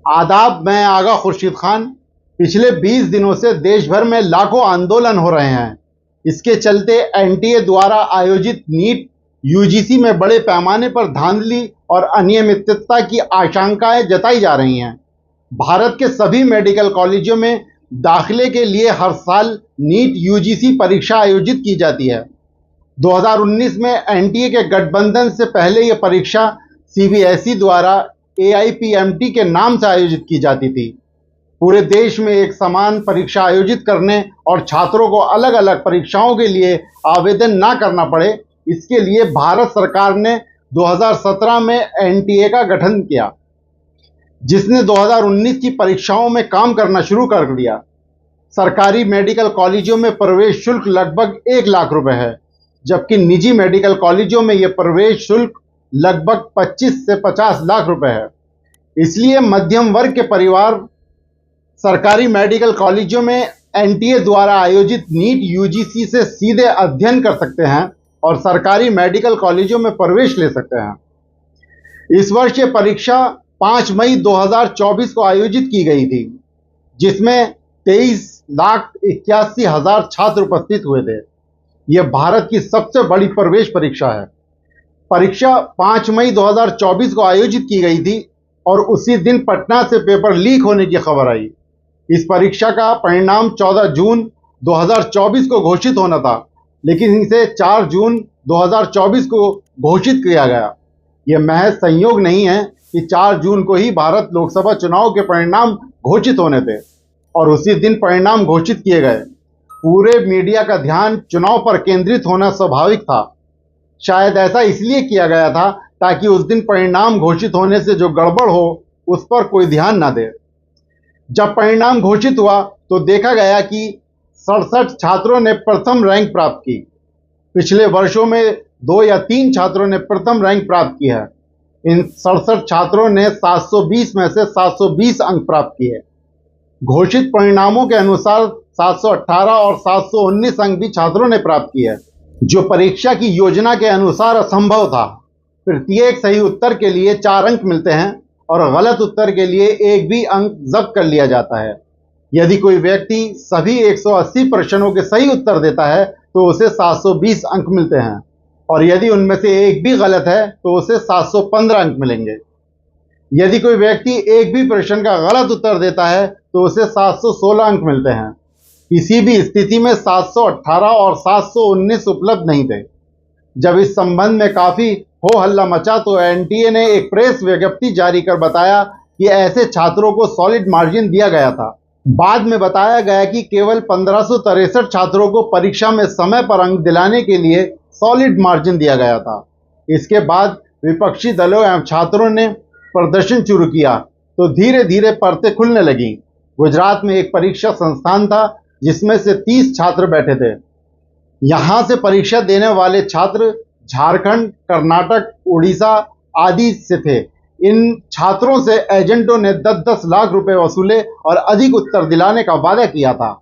आदाब, मैं आगा खुर्शीद खान। पिछले 20 दिनों से देश भर में लाखों आंदोलन हो रहे हैं। इसके चलते एनटीए द्वारा आयोजित नीट यूजीसी में बड़े पैमाने पर धांधली और अनियमितता की आशंकाएं जताई जा रही हैं। भारत के सभी मेडिकल कॉलेजों में दाखिले के लिए हर साल नीट यूजीसी परीक्षा आयोजित की जाती है। 2019 में एनटीए के गठबंधन से पहले यह परीक्षा सीबीएसई द्वारा एआईपीएमटी के नाम से आयोजित की जाती थी। पूरे देश में एक समान परीक्षा आयोजित करने और छात्रों को अलग अलग परीक्षाओं के लिए आवेदन ना करना पड़े, इसके लिए भारत सरकार ने 2017 में एनटीए का गठन किया, जिसने 2019 की परीक्षाओं में काम करना शुरू कर दिया। सरकारी मेडिकल कॉलेजों में प्रवेश शुल्क लगभग 1 लाख रुपए है, जबकि निजी मेडिकल कॉलेजों में यह प्रवेश शुल्क लगभग 25 से 50 लाख रुपए है। इसलिए मध्यम वर्ग के परिवार सरकारी मेडिकल कॉलेजों में एनटीए द्वारा आयोजित नीट यूजीसी से सीधे अध्ययन कर सकते हैं और सरकारी मेडिकल कॉलेजों में प्रवेश ले सकते हैं। इस वर्ष ये परीक्षा 5 मई 2024 को आयोजित की गई थी, जिसमें 23,81,000 छात्र उपस्थित हुए थे। यह भारत की सबसे बड़ी प्रवेश परीक्षा है। परीक्षा 5 मई 2024 को आयोजित की गई थी और उसी दिन पटना से पेपर लीक होने की खबर आई। इस परीक्षा का परिणाम 14 जून 2024 को घोषित होना था, लेकिन इसे 4 जून 2024 को घोषित किया गया। यह महज संयोग नहीं है कि 4 जून को ही भारत लोकसभा चुनाव के परिणाम घोषित होने थे और उसी दिन परिणाम घोषित किए गए। पूरे मीडिया का ध्यान चुनाव पर केंद्रित होना स्वाभाविक था। शायद ऐसा इसलिए किया गया था ताकि उस दिन परिणाम घोषित होने से जो गड़बड़ हो उस पर कोई ध्यान ना दे। जब परिणाम घोषित हुआ तो देखा गया कि 67 छात्रों ने प्रथम रैंक प्राप्त की। पिछले वर्षों में 2 या 3 छात्रों ने प्रथम रैंक प्राप्त की है। इन 67 छात्रों ने 720 में से 720 अंक प्राप्त किए। घोषित परिणामों के अनुसार 718 और 719 अंक भी छात्रों ने प्राप्त किए, जो परीक्षा की योजना के अनुसार असंभव था। प्रत्येक सही उत्तर के लिए 4 अंक मिलते हैं और गलत उत्तर के लिए 1 भी अंक जब्त कर लिया जाता है। यदि कोई व्यक्ति सभी 180 प्रश्नों के सही उत्तर देता है तो उसे 720 अंक मिलते हैं और यदि उनमें से 1 भी गलत है तो उसे 715 अंक मिलेंगे। यदि कोई व्यक्ति 1 भी प्रश्न का गलत उत्तर देता है तो उसे 716 अंक मिलते हैं। किसी भी स्थिति में 718 और 719 उपलब्ध नहीं थे। जब इस संबंध में काफी हो हल्ला मचा तो एनटीए ने एक प्रेस विज्ञप्ति जारी कर बताया कि ऐसे छात्रों को सॉलिड मार्जिन दिया गया था। बाद में बताया गया कि केवल 1563 छात्रों को परीक्षा में समय पर अंक दिलाने के लिए सॉलिड मार्जिन दिया गया था। इसके बाद विपक्षी दलों एवं छात्रों ने प्रदर्शन शुरू किया तो धीरे धीरे परतें खुलने लगीं। गुजरात में एक परीक्षा संस्थान था जिसमें से 30 छात्र बैठे थे। यहां से परीक्षा देने वाले छात्र झारखंड, कर्नाटक, उड़ीसा आदि से थे। इन छात्रों से एजेंटों ने 10-10 लाख रुपए वसूले और अधिक उत्तर दिलाने का वादा किया था।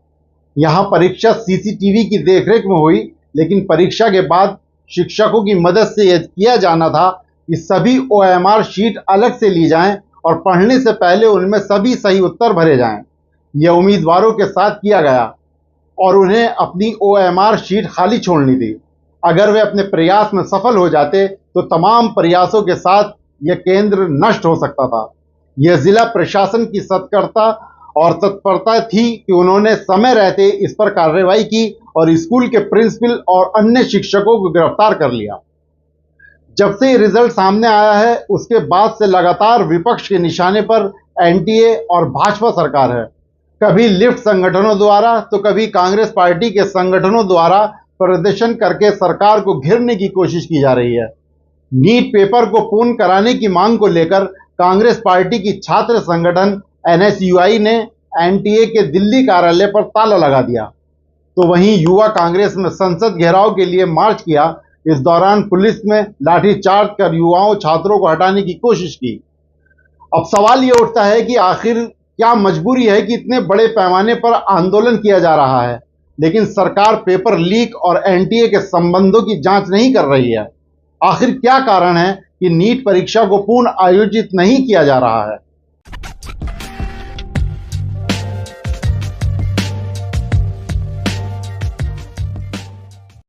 यहां परीक्षा सीसीटीवी की देखरेख में हुई, लेकिन परीक्षा के बाद शिक्षकों की मदद से यह किया जाना था कि सभी ओएमआर शीट अलग से ली जाएं और पढ़ने से पहले उनमें सभी सही उत्तर भरे जाएं। यह उम्मीदवारों के साथ किया गया और उन्हें अपनी ओएमआर शीट खाली छोड़नी थी। अगर वे अपने प्रयास में सफल हो जाते तो तमाम प्रयासों के साथ यह केंद्र नष्ट हो सकता था। यह जिला प्रशासन की सतर्कता और तत्परता थी कि उन्होंने समय रहते इस पर कार्रवाई की और स्कूल के प्रिंसिपल और अन्य शिक्षकों को गिरफ्तार कर लिया। जब से रिजल्ट सामने आया है उसके बाद से लगातार विपक्ष के निशाने पर एनटीए और भाजपा सरकार है। कभी लिफ्ट संगठनों द्वारा तो कभी कांग्रेस पार्टी के संगठनों द्वारा प्रदर्शन करके सरकार को घेरने की कोशिश की जा रही है। नीट पेपर को पूर्ण कराने की मांग को लेकर कांग्रेस पार्टी की छात्र संगठन एनएसयूआई ने एनटीए के दिल्ली कार्यालय पर ताला लगा दिया, तो वहीं युवा कांग्रेस में संसद घेराव के लिए मार्च किया। इस दौरान पुलिस में लाठीचार्ज कर युवाओं छात्रों को हटाने की कोशिश की। अब सवाल ये उठता है कि आखिर क्या मजबूरी है कि इतने बड़े पैमाने पर आंदोलन किया जा रहा है, लेकिन सरकार पेपर लीक और एनटीए के संबंधों की जांच नहीं कर रही है। आखिर क्या कारण है कि नीट परीक्षा को पूर्ण आयोजित नहीं किया जा रहा है?